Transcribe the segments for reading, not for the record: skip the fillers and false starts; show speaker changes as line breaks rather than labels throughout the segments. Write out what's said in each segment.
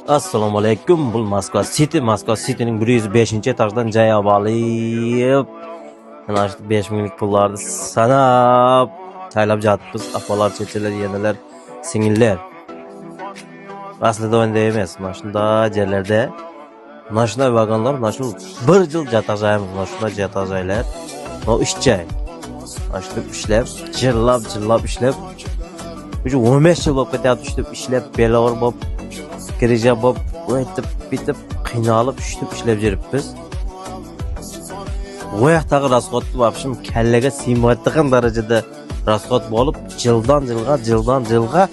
Assalomu alaykum. Bu Moskva City. Moskva City'ning 105-etajdan javob olib, mana shu 5 minglik pullarni sanab saylab jatibmiz. Apolar, chechelar, yenalar, singillar. Aslida onda emas. Mana shunda joylarda, mana shunday vagonlar, mana shu 1 yil jataqaymiz. Mana shunday jataqaylar. O ishchi. Mana shu ishlab, jillab ishlab. Уже 15 yil bo'lib ketyapti ishlab, belavar bo'lib, kirija bo'lib, o'tib, bitib, qiynalib, ishlab yuribmiz. Bu yoqdagi rasxodni vobshim kallaga siymaydigan darajada rasxod bo'lib, jildan jilga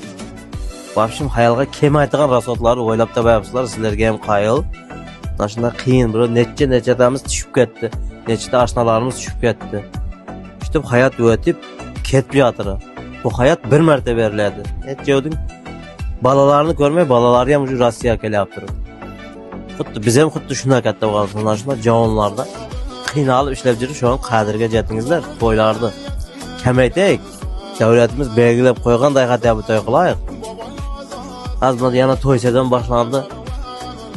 vobshim xayolga kelmaydigan rasxodlarni o'ylab topyapsizlar. Sizlarga ham qayil. Mana shunday qiyin bir necha-nechadamiz tushib ketdi. Nechta ashnalarimiz tushib ketdi. Shu hayot o'tib ketib yotdi. Bu hayat bir marta beriladi. Aytjoding, balalarni ko'rmay, balalari ham shu Rossiyaga kelyapti. Xuddi biz ham xuddi shunday katta bo'lganlar, shunday javonlarda qiynalib ishlab yurib, shu an qadriga yetingizlar, to'ylarni kamaytaylik. Davlatimiz belgilab qo'yganday xataba to'y qilaylik. Azman yana to'ysadan boshlandi.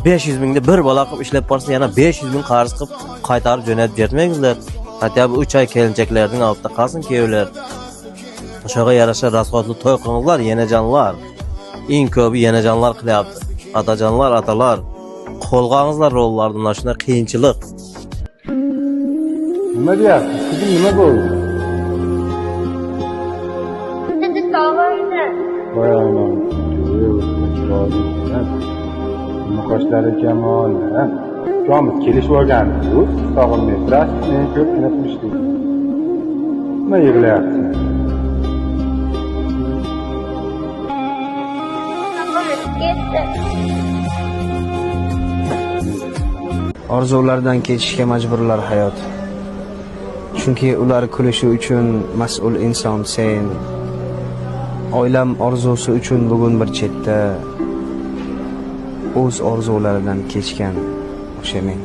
500 mingni bir bola qilib ishlab borsa, yana 500 ming qarz qilib qaytarib jo'natib bermangizlar. Xataba 3 oy kelinchaklarning oldida qolsin keyovlar. O'shaga yarasha rasxodli to'y qilinglar, yenajonlar. Eng ko'pi yenajonlar qilyapti. Otajonlar, atalar, qo'lg'angizlar rollarni mana shunday qiyinchilik.
Nima deyapsiz? Sizin nima bo'ldi?
Sizni sog'indi.
Voyman. Nima qoshlari kamol. Biz kelishib olganmiz. Sog'inmay turasiz, men ko'pgina turishdik. Nima yig'layapsiz?
Orzulardan kechishga majburlar hayot. Chunki ular kulishi uchun mas'ul inson sen. Oilam orzusi uchun bugun bir chetda o'z orzularidan kechgan o'sha men.